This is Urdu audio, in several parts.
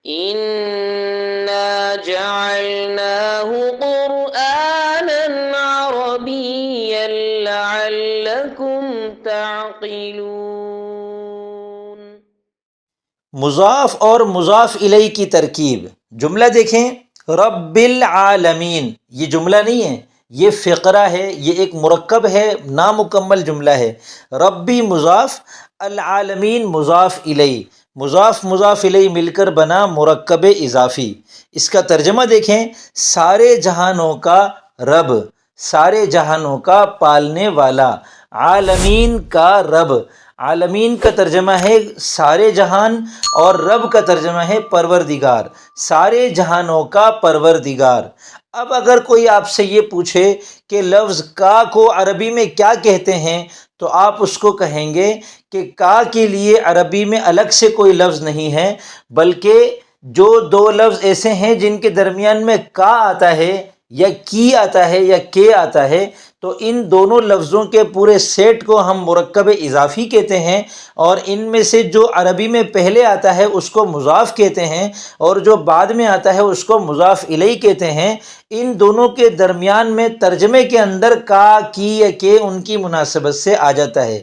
إنا جعلناه قرآنا عربيا لعلكم تعقلون۔ مضاف اور مضاف الیہ کی ترکیب، جملہ دیکھیں، رب العالمین، یہ جملہ نہیں ہے، یہ فقرہ ہے، یہ ایک مرکب ہے، نامکمل جملہ ہے۔ ربی مضاف، العالمین مضاف الیہ، مضاف الیہ مل کر بنا مرکب اضافی۔ اس کا ترجمہ دیکھیں، سارے جہانوں کا رب، سارے جہانوں کا پالنے والا، عالمین کا رب۔ عالمین کا ترجمہ ہے سارے جہان، اور رب کا ترجمہ ہے پروردگار، سارے جہانوں کا پروردگار۔ اب اگر کوئی آپ سے یہ پوچھے کہ لفظ کا کو عربی میں کیا کہتے ہیں، تو آپ اس کو کہیں گے کہ کا کے لیے عربی میں الگ سے کوئی لفظ نہیں ہے، بلکہ جو دو لفظ ایسے ہیں جن کے درمیان میں کا آتا ہے یا کی آتا ہے یا کے آتا ہے، تو ان دونوں لفظوں کے پورے سیٹ کو ہم مرکب اضافی کہتے ہیں، اور ان میں سے جو عربی میں پہلے آتا ہے اس کو مضاف کہتے ہیں، اور جو بعد میں آتا ہے اس کو مضاف الیہ کہتے ہیں۔ ان دونوں کے درمیان میں ترجمے کے اندر کا، کی یا کے ان کی مناسبت سے آ جاتا ہے۔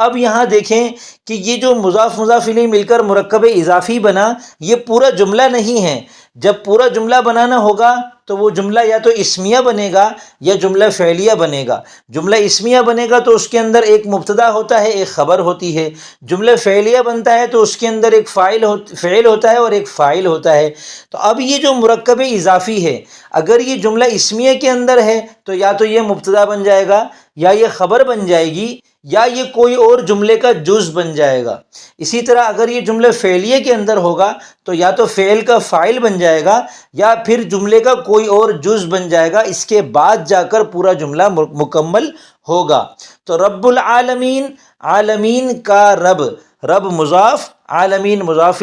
اب یہاں دیکھیں کہ یہ جو مضاف الیہ مل کر مرکب اضافی بنا، یہ پورا جملہ نہیں ہے۔ جب پورا جملہ بنانا ہوگا تو وہ جملہ یا تو اسمیہ بنے گا یا جملہ فعلیہ بنے گا۔ جملہ اسمیہ بنے گا تو اس کے اندر ایک مبتدا ہوتا ہے، ایک خبر ہوتی ہے۔ جملہ فعلیہ بنتا ہے تو اس کے اندر ایک فاعل ہوتا ہے اور ایک فاعل ہوتا ہے۔ تو اب یہ جو مرکب اضافی ہے، اگر یہ جملہ اسمیہ کے اندر ہے تو یا تو یہ مبتدا بن جائے گا، یا یہ خبر بن جائے گی، یا یہ کوئی اور جملے کا جز بن جائے گا۔ اسی طرح اگر یہ جملہ فعلیہ کے اندر ہوگا تو یا تو فعل کا فاعل بن جائے گا، یا پھر جملے کا کوئی اور جز بن جائے گا، اس کے بعد جا کر پورا جملہ مکمل ہوگا۔ تو رب العالمین، عالمین کا رب، رب مضاف، عالمین مضاف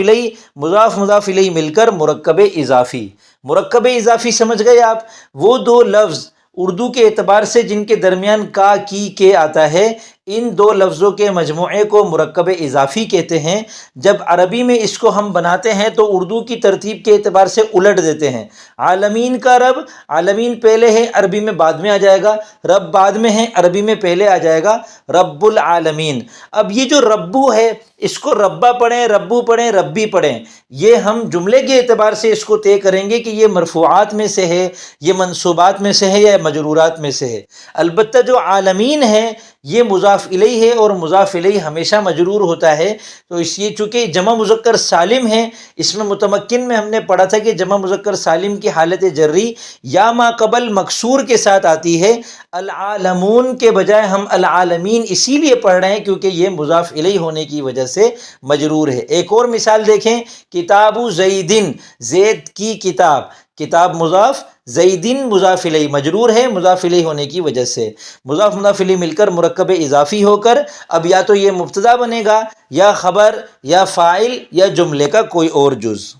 الیہ مل کر مرکب اضافی۔ مرکب اضافی سمجھ گئے آپ؟ وہ دو لفظ اردو کے اعتبار سے جن کے درمیان کا، کی، کے آتا ہے، ان دو لفظوں کے مجموعے کو مرکب اضافی کہتے ہیں۔ جب عربی میں اس کو ہم بناتے ہیں تو اردو کی ترتیب کے اعتبار سے الٹ دیتے ہیں۔ عالمین کا رب، عالمین پہلے ہے، عربی میں بعد میں آ جائے گا، رب بعد میں ہے، عربی میں پہلے آ جائے گا، رب العالمین۔ اب یہ جو ربو ہے، اس کو ربا پڑھیں، ربو پڑھیں، ربی پڑھیں، یہ ہم جملے کے اعتبار سے اس کو طے کریں گے کہ یہ مرفوعات میں سے ہے، یہ منصوبات میں سے ہے، یا مجرورات میں سے ہے۔ البتہ جو عالمین ہے یہ مضاف الیہ ہے، اور مضاف الیہ ہمیشہ مجرور ہوتا ہے۔ تو اس لیے چونکہ جمع مذکر سالم ہے، اس میں متمکن میں ہم نے پڑھا تھا کہ جمع مذکر سالم کی حالت جری یا ما قبل مکسور کے ساتھ آتی ہے۔ العالمون کے بجائے ہم العالمین اسی لیے پڑھ رہے ہیں کیونکہ یہ مضاف الیہ ہونے کی وجہ سے مجرور ہے۔ ایک اور مثال دیکھیں، کتاب زیدن، زید کی کتاب، کتاب مضاف، زیدن مضاف الیہ مجرور ہے مضاف الیہ ہونے کی وجہ سے۔ مضاف الیہ مل کر مرکب اضافی ہو کر اب یا تو یہ مبتدا بنے گا، یا خبر، یا فاعل، یا جملے کا کوئی اور جز۔